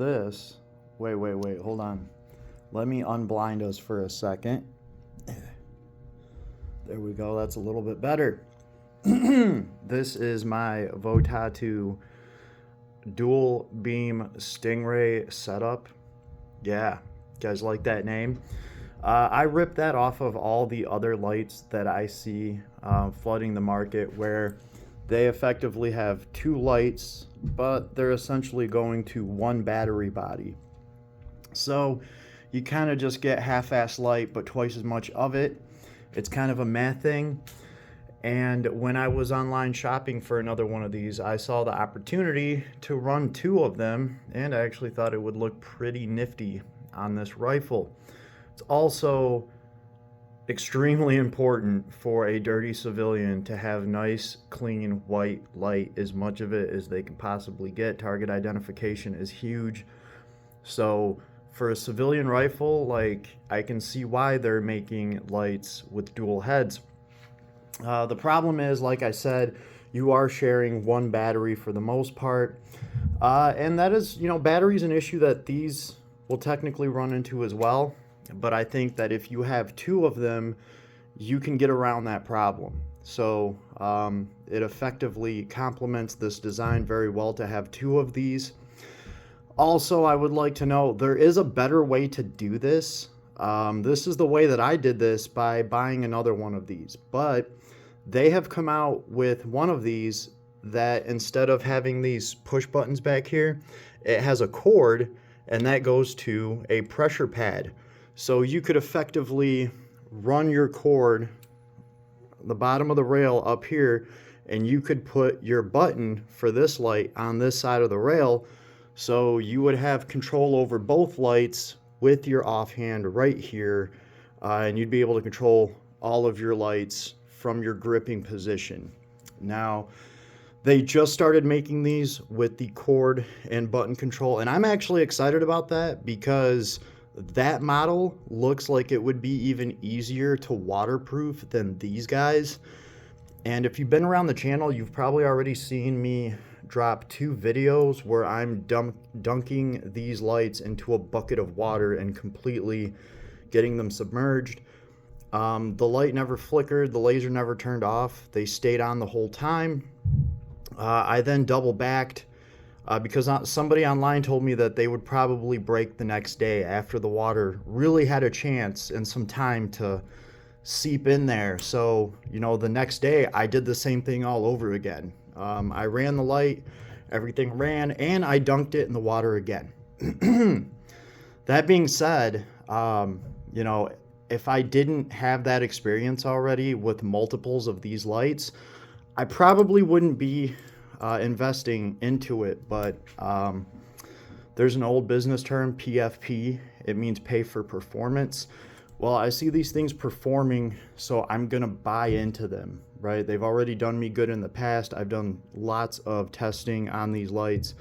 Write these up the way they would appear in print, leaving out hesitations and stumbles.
this, wait, hold on. Let me unblind us for a second. There we go, that's a little bit better. This is my VOTATU dual beam stingray setup. Yeah, you guys like that name? I ripped that off of all the other lights that I see flooding the market, where they effectively have two lights, but they're essentially going to one battery body. So you kind of just get half-ass light, but twice as much of it. It's kind of a math thing. And when I was online shopping for another one of these, I saw the opportunity to run two of them, and I actually thought it would look pretty nifty on this rifle. It's also extremely important for a dirty civilian to have nice, clean, white light, as much of it as they can possibly get. Target identification is huge. So for a civilian rifle, like, I can see why they're making lights with dual heads. The problem is, like I said, you are sharing one battery for the most part. And that is, battery's an issue that these will technically run into as well. But I think that if you have two of them, you can get around that problem. So it effectively complements this design very well to have two of these. Also, I would like to know, there is a better way to do this. This is the way that I did this, by buying another one of these. But they have come out with one of these that, instead of having these push buttons back here, it has a cord, and that goes to a pressure pad. So you could effectively run your cord, the bottom of the rail up here, and you could put your button for this light on this side of the rail. So you would have control over both lights with your offhand right here, and you'd be able to control all of your lights from your gripping position. Now, they just started making these with the cord and button control, and I'm actually excited about that, because that model looks like it would be even easier to waterproof than these guys. And if you've been around the channel, you've probably already seen me drop two videos where I'm dunking these lights into a bucket of water and completely getting them submerged. The light never flickered, the laser never turned off, they stayed on the whole time. I then double backed because somebody online told me that they would probably break the next day, after the water really had a chance and some time to seep in there. So, the next day I did the same thing all over again. I ran the light, everything ran, and I dunked it in the water again. That being said, if I didn't have that experience already with multiples of these lights, I probably wouldn't be investing into it. But there's an old business term, PFP. It means pay for performance. Well, I see these things performing, so I'm gonna buy into them, right? They've already done me good in the past. I've done lots of testing on these lights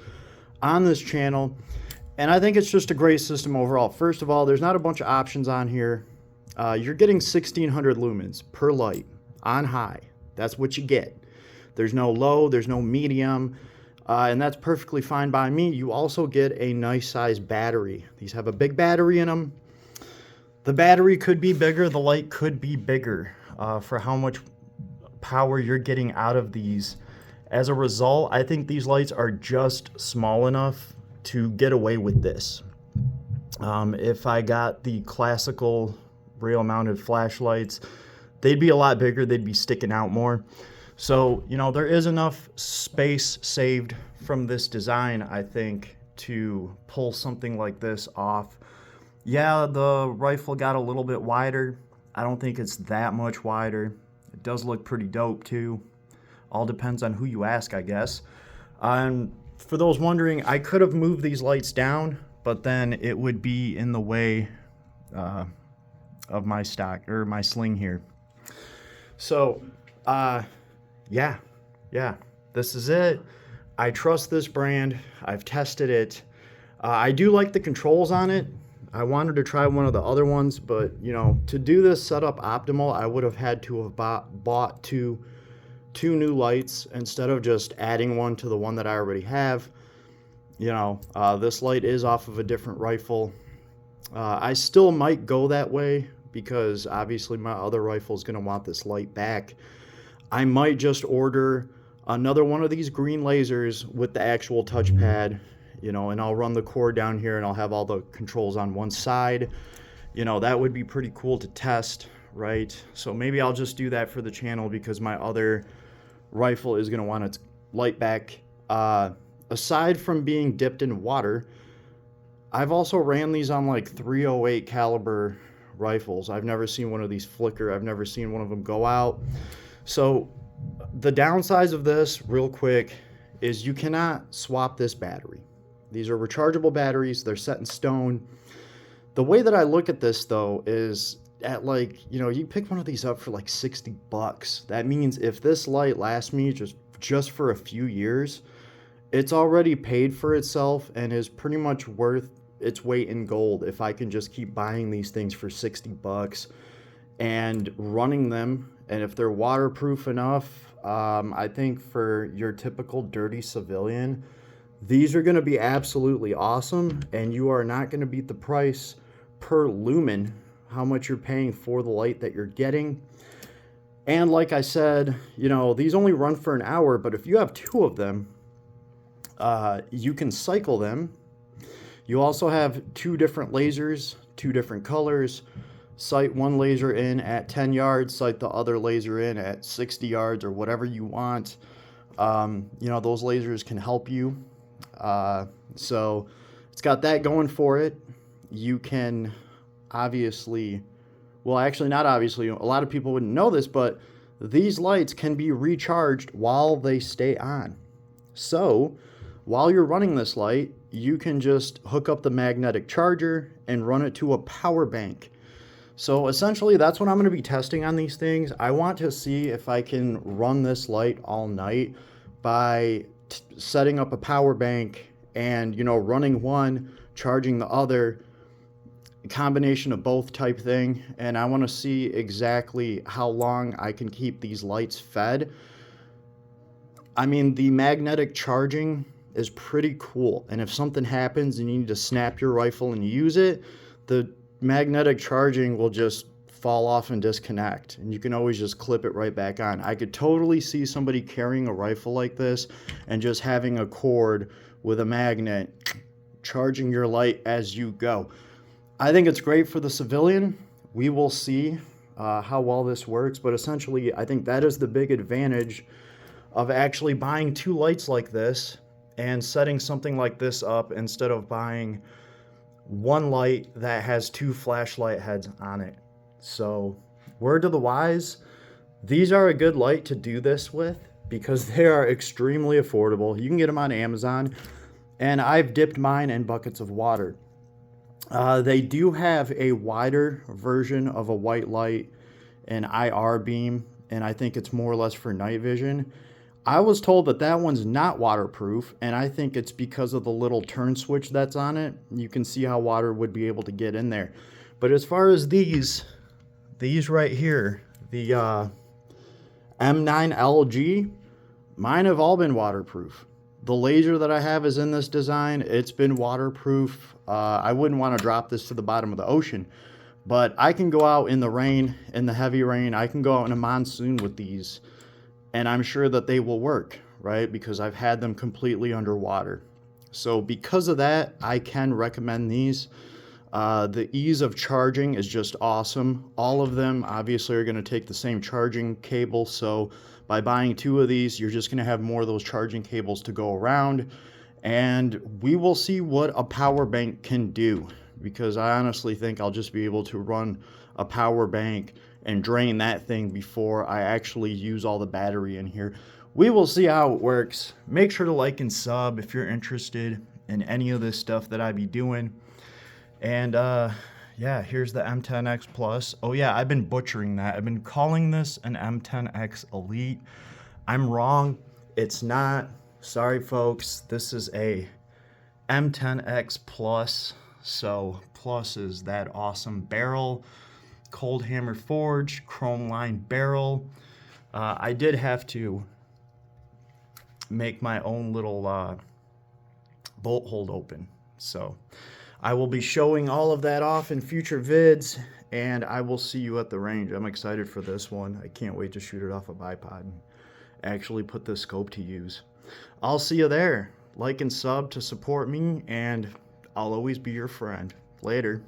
on this channel, and I think it's just a great system overall. First of all, there's not a bunch of options on here. You're getting 1600 lumens per light on high. That's what you get. There's no low, there's no medium, and that's perfectly fine by me. You also get a nice size battery. These have a big battery in them. The battery could be bigger, the light could be bigger for how much power you're getting out of these. As a result, I think these lights are just small enough to get away with this. If I got the classical rail-mounted flashlights, they'd be a lot bigger, they'd be sticking out more. So, there is enough space saved from this design, I think, to pull something like this off. Yeah, the rifle got a little bit wider. I don't think it's that much wider. It does look pretty dope too. All depends on who you ask, I guess. And for those wondering, I could have moved these lights down, but then it would be in the way of my stock, or my sling here. So, yeah, this is it. I trust this brand. I've tested it. I do like the controls on it. I wanted to try one of the other ones, but to do this setup optimal, I would have had to have bought two new lights instead of just adding one to the one that I already have. This light is off of a different rifle. I still might go that way because obviously my other rifle is going to want this light back. I might just order another one of these green lasers with the actual touchpad, and I'll run the cord down here and I'll have all the controls on one side. That would be pretty cool to test, right? So maybe I'll just do that for the channel because my other rifle is going to want its light back. Aside from being dipped in water, I've also ran these on like 308 caliber rifles. I've never seen one of these flicker. I've never seen one of them go out. So the downsides of this, real quick, is you cannot swap this battery. These are rechargeable batteries. They're set in stone. The way that I look at this, though, is at you pick one of these up for like $60. That means if this light lasts me just for a few years, it's already paid for itself and is pretty much worth its weight in gold if I can just keep buying these things for $60 and running them. And if they're waterproof enough, I think for your typical dirty civilian, these are going to be absolutely awesome, and you are not going to beat the price per lumen, how much you're paying for the light that you're getting. And like I said, these only run for an hour, but if you have two of them, you can cycle them. You also have two different lasers, two different colors. Sight one laser in at 10 yards, sight the other laser in at 60 yards or whatever you want. Those lasers can help you. So it's got that going for it. You can obviously, well, actually not obviously, a lot of people wouldn't know this, but these lights can be recharged while they stay on. So while you're running this light, you can just hook up the magnetic charger and run it to a power bank. So essentially that's what I'm going to be testing on these things. I want to see if I can run this light all night by setting up a power bank and, running one, charging the other, combination of both type thing. And I want to see exactly how long I can keep these lights fed. I mean, the magnetic charging is pretty cool. And if something happens and you need to snap your rifle and use it, the magnetic charging will just fall off and disconnect, and you can always just clip it right back on. I could totally see somebody carrying a rifle like this and just having a cord with a magnet charging your light as you go. I think it's great for the civilian. We will see how well this works, but essentially I think that is the big advantage of actually buying two lights like this and setting something like this up instead of buying one light that has two flashlight heads on it. So word to the wise, these are a good light to do this with because they are extremely affordable. You can get them on Amazon, and I've dipped mine in buckets of water. They do have a wider version of a white light, an IR beam, and I think it's more or less for night vision. I was told that that one's not waterproof, and I think it's because of the little turn switch that's on it. You can see how water would be able to get in there. But as far as these right here, the M9LG, mine have all been waterproof. The laser that I have is in this design. It's been waterproof. I wouldn't want to drop this to the bottom of the ocean, but I can go out in the rain, in the heavy rain. I can go out in a monsoon with these, and I'm sure that they will work, right? Because I've had them completely underwater. So because of that, I can recommend these. The ease of charging is just awesome. All of them obviously are going to take the same charging cable. So by buying two of these, you're just going to have more of those charging cables to go around. And we will see what a power bank can do, because I honestly think I'll just be able to run a power bank and drain that thing before I actually use all the battery in here. We will see how it works. Make sure to like and sub if you're interested in any of this stuff that I be doing. And yeah, here's the M10X Plus. Oh yeah, I've been butchering that. I've been calling this an M10X Elite. I'm wrong. It's not. Sorry folks. This is a M10X Plus. So Plus is that awesome barrel. Cold hammer forged, chrome lined barrel. I did have to make my own little bolt hold open. So I will be showing all of that off in future vids, and I will see you at the range. I'm excited for this one. I can't wait to shoot it off a bipod and actually put this scope to use. I'll see you there. Like and sub to support me, and I'll always be your friend. Later.